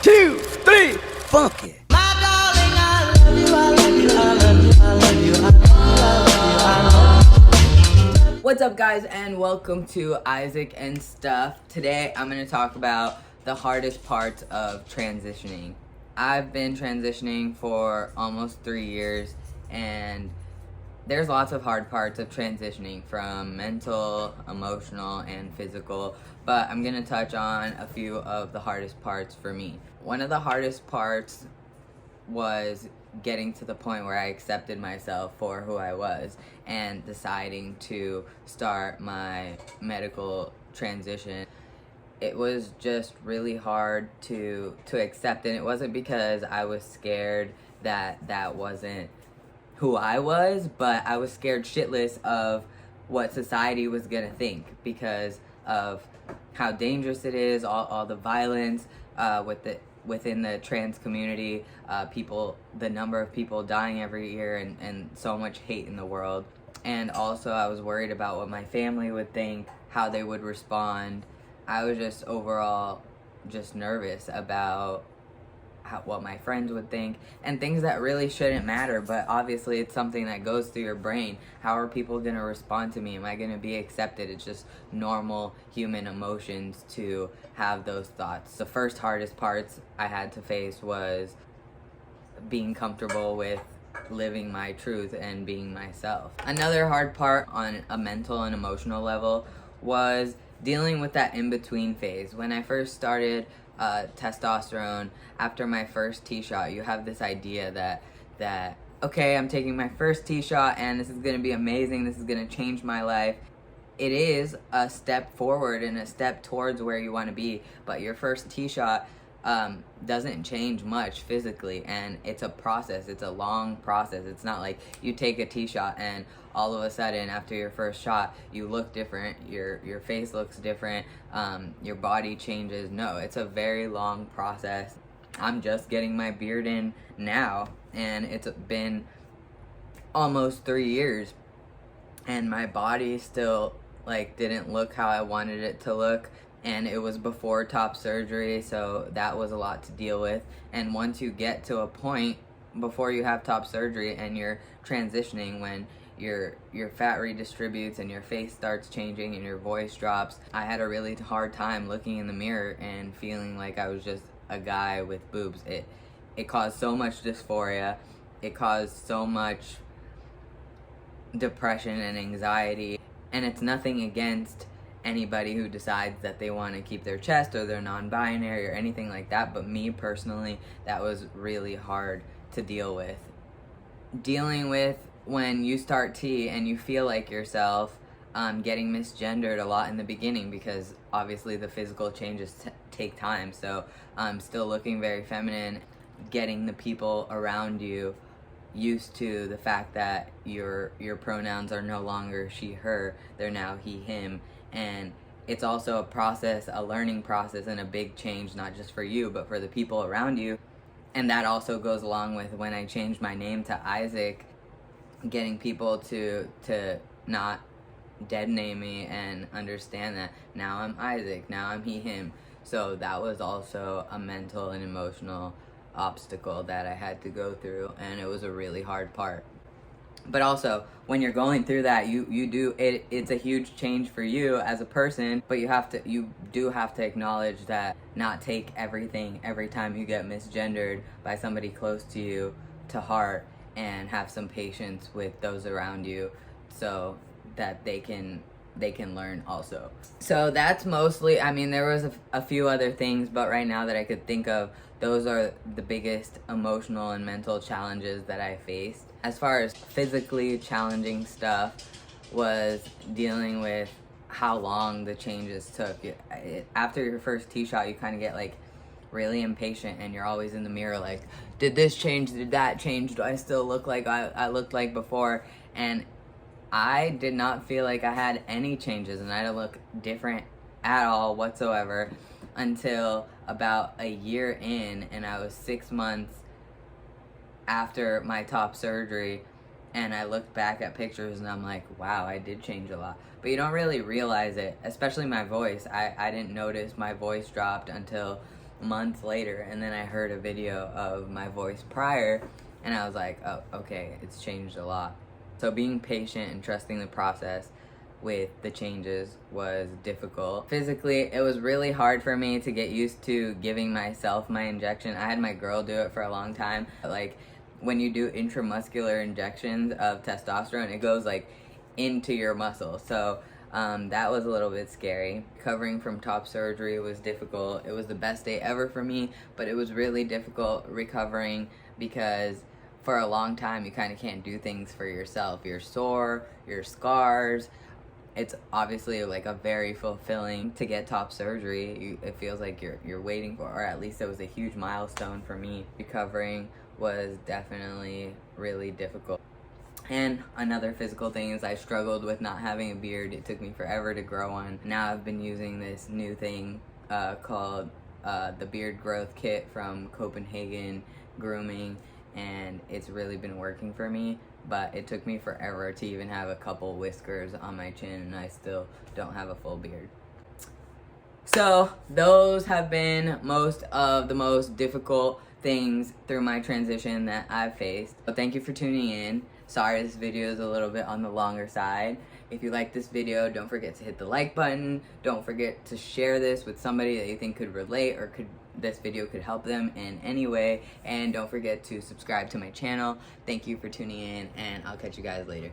2, 3, funky. What's up, guys, and welcome to Isaac and Stuff. Today I'm going to talk about the hardest parts of transitioning. I've been transitioning for almost 3 years, and there's lots of hard parts of transitioning, from mental, emotional, and physical, but I'm going to touch on a few of the hardest parts for me. One of the hardest parts was getting to the point where I accepted myself for who I was and deciding to start my medical transition. It was just really hard to accept, and it wasn't because I was scared that wasn't who I was, but I was scared shitless of what society was gonna think because of how dangerous it is, all the violence within the trans community, the number of people dying every year, and so much hate in the world. And also I was worried about what my family would think, how they would respond. I was just overall just nervous about what my friends would think, and things that really shouldn't matter, but obviously it's something that goes through your brain. How are people going to respond to me? Am I going to be accepted? It's just normal human emotions to have those thoughts. The first hardest parts I had to face was being comfortable with living my truth and being myself. Another hard part on a mental and emotional level was dealing with that in-between phase. When I first started testosterone, after my first T-shot, you have this idea that okay, I'm taking my first T-shot and this is gonna be amazing, this is gonna change my life. It is a step forward and a step towards where you want to be, but your first T-shot doesn't change much physically, and it's a process. It's a long process. It's not like you take a T-shot and all of a sudden after your first shot you look different, your face looks different, your body changes. No, it's a very long process. I'm just getting my beard in now, and it's been almost 3 years, and my body still didn't look how I wanted it to look. And it was before top surgery, so that was a lot to deal with. And once you get to a point before you have top surgery and you're transitioning, when your fat redistributes and your face starts changing and your voice drops, I had a really hard time looking in the mirror and feeling like I was just a guy with boobs. It caused so much dysphoria. It caused so much depression and anxiety. And it's nothing against anybody who decides that they want to keep their chest or they're non-binary or anything like that, but me personally, that was really hard to deal with. Dealing with when you start T and you feel like yourself, getting misgendered a lot in the beginning, because obviously the physical changes take time, so still looking very feminine, getting the people around you used to the fact that your pronouns are no longer she, her, they're now he, him. And it's also a process, a learning process, and a big change, not just for you, but for the people around you. And that also goes along with when I changed my name to Isaac, getting people to not dead name me and understand that now I'm Isaac, now I'm he, him. So that was also a mental and emotional obstacle that I had to go through, and it was a really hard part. But also, when you're going through that, it's a huge change for you as a person, but you do have to acknowledge that, not take everything every time you get misgendered by somebody close to you to heart, and have some patience with those around you so that they can learn also. So that's mostly, there was a few other things, but right now that I could think of, those are the biggest emotional and mental challenges that I faced. As far as physically challenging stuff, was dealing with how long the changes took. After your first T-shot, you kind of get really impatient, and you're always in the mirror like, did this change, did that change, do I still look like I looked like before? And I did not feel like I had any changes, and I didn't look different at all whatsoever until about a year in, and I was 6 months after my top surgery, and I looked back at pictures and I'm like, wow, I did change a lot. But you don't really realize it, especially my voice. I didn't notice my voice dropped until months later, and then I heard a video of my voice prior, and I was like, oh, okay, it's changed a lot. So being patient and trusting the process with the changes was difficult. Physically, it was really hard for me to get used to giving myself my injection. I had my girl do it for a long time. Like, when you do intramuscular injections of testosterone, it goes like into your muscle. So that was a little bit scary. Recovering from top surgery was difficult. It was the best day ever for me, but it was really difficult recovering because for a long time you kind of can't do things for yourself. You're sore, you're scars. It's obviously like a very fulfilling to get top surgery. It feels like you're waiting for, or at least it was a huge milestone for me. Recovering was definitely really difficult. And another physical thing is I struggled with not having a beard. It took me forever to grow one. Now I've been using this new thing called the beard growth kit from Copenhagen Grooming, and it's really been working for me. But it took me forever to even have a couple whiskers on my chin, and I still don't have a full beard. So those have been most of the most difficult things through my transition that I've faced. So thank you for tuning in. Sorry this video is a little bit on the longer side. If you like this video, don't forget to hit the like button. Don't forget to share this with somebody that you think could relate or this video could help them in any way. And don't forget to subscribe to my channel. Thank you for tuning in, and I'll catch you guys later.